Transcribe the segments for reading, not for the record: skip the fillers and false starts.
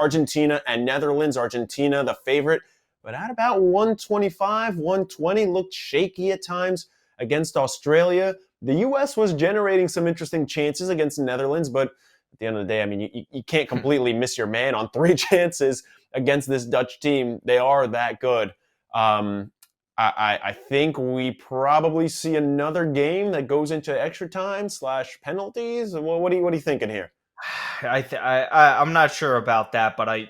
Argentina and Netherlands. Argentina, the favorite, but at about 125, 120, looked shaky at times against Australia. The U.S. was generating some interesting chances against the Netherlands, but at the end of the day, I mean, you can't completely miss your man on 3 chances against this Dutch team. They are that good. I think we probably see another game that goes into extra time / penalties. What are you thinking here? I'm not sure about that, but I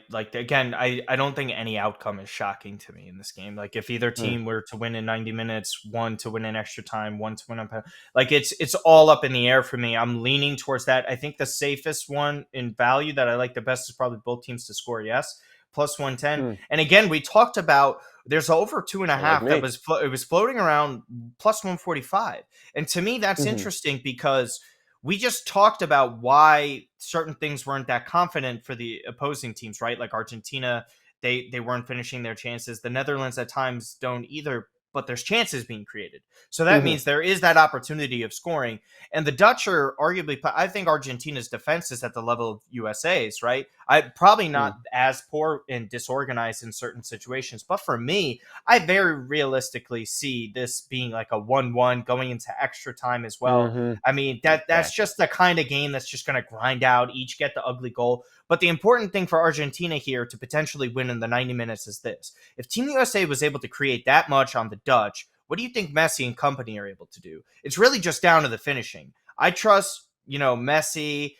don't think any outcome is shocking to me in this game. Like if either team were to win in 90 minutes, one to win in extra time, one to win on like it's all up in the air for me. I'm leaning towards that. I think the safest one in value that I like the best is probably both teams to score. Yes, plus 110. And again, we talked about there's over 2.5 that was floating around plus 145, and to me that's interesting because we just talked about why certain things weren't that confident for the opposing teams, right? Like Argentina, they weren't finishing their chances. The Netherlands at times don't either, but there's chances being created. So that means there is that opportunity of scoring. And the Dutch are arguably, I think Argentina's defense is at the level of USA's, right? Probably not as poor and disorganized in certain situations. But for me, I very realistically see this being like a 1-1 going into extra time as well. I mean, that's just the kind of game that's just going to grind out, each get the ugly goal. But the important thing for Argentina here to potentially win in the 90 minutes is this. If Team USA was able to create that much on the Dutch, what do you think Messi and company are able to do? It's really just down to the finishing. I trust, Messi,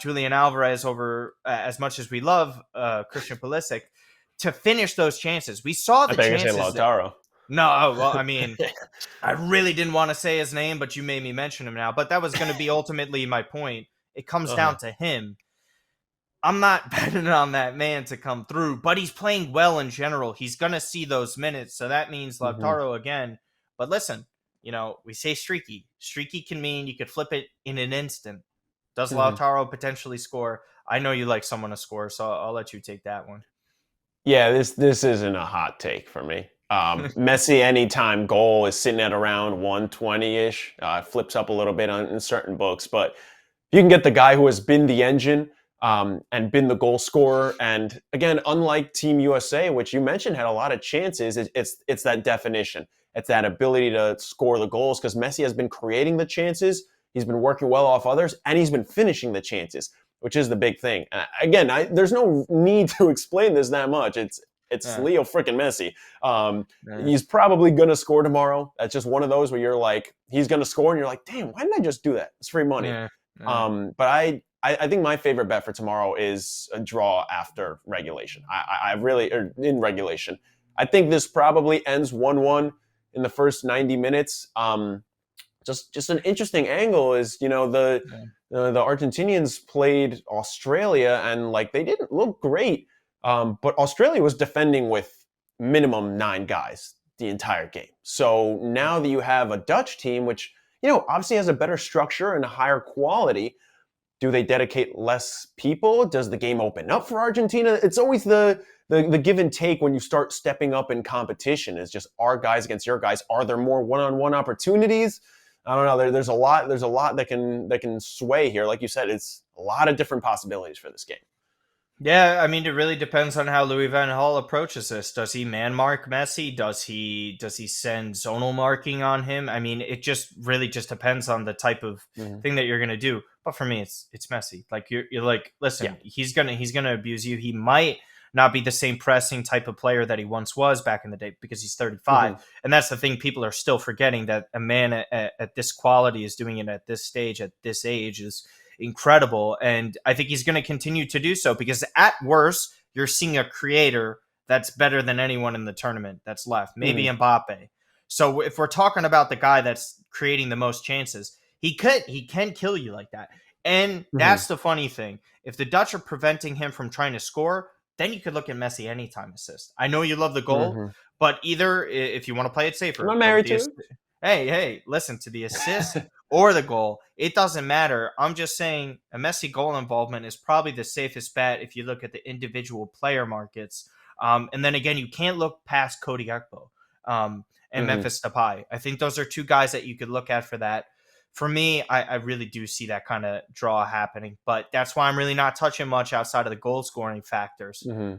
Julian Alvarez over as much as we love Christian Pulisic to finish those chances. We saw the chances. I say Lautaro. No, well, I mean, I really didn't want to say his name, but you made me mention him now. But that was going to be ultimately my point. It comes down to him. I'm not betting on that man to come through, but he's playing well in general. He's going to see those minutes. So that means Lautaro again. But listen, we say streaky. Streaky can mean you could flip it in an instant. Does Lautaro potentially score? I know you like someone to score, so I'll let you take that one. Yeah, this isn't a hot take for me. Messi anytime goal is sitting at around 120-ish. Flips up a little bit in certain books. But you can get the guy who has been the engine and been the goal scorer. And again, unlike Team USA, which you mentioned had a lot of chances, it's that definition. It's that ability to score the goals because Messi has been creating the chances. He's been working well off others, and he's been finishing the chances, which is the big thing. Again, there's no need to explain this that much. It's Leo freaking Messi. He's probably going to score tomorrow. That's just one of those where you're like, he's going to score, and you're like, damn, why didn't I just do that? It's free money. But I think my favorite bet for tomorrow is a draw after regulation. I really, or in regulation. I think this probably ends 1-1 in the first 90 minutes. Just an interesting angle is, the Argentinians played Australia and they didn't look great. But Australia was defending with minimum 9 guys the entire game. So now that you have a Dutch team, which, obviously has a better structure and a higher quality, do they dedicate less people? Does the game open up for Argentina? It's always the give and take when you start stepping up in competition. It's just our guys against your guys. Are there more one-on-one opportunities? I don't know. There's a lot that can sway here. Like you said, it's a lot of different possibilities for this game. Yeah, I mean, it really depends on how Louis van Gaal approaches this. Does he man mark Messi? Does he send zonal marking on him? I mean, it just really just depends on the type of thing that you're gonna do. But for me, it's Messi. Like you're like, listen, he's gonna abuse you. He might not be the same pressing type of player that he once was back in the day because he's 35. And that's the thing people are still forgetting, that a man at this quality is doing it at this stage, at this age is incredible. And I think he's going to continue to do so because at worst, you're seeing a creator that's better than anyone in the tournament that's left. Maybe Mbappe. So if we're talking about the guy that's creating the most chances, he can kill you like that. And that's the funny thing. If the Dutch are preventing him from trying to score, then you could look at Messi anytime assist. I know you love the goal, but either if you want to play it safer. I'm not married to it. Hey, listen, to the assist or the goal, it doesn't matter. I'm just saying a Messi goal involvement is probably the safest bet if you look at the individual player markets. And then again, you can't look past Cody Gakpo and Memphis Depay. I think those are 2 guys that you could look at for that. for me, I really do see that kind of draw happening. But that's why I'm really not touching much outside of the goal scoring factors. Hmm.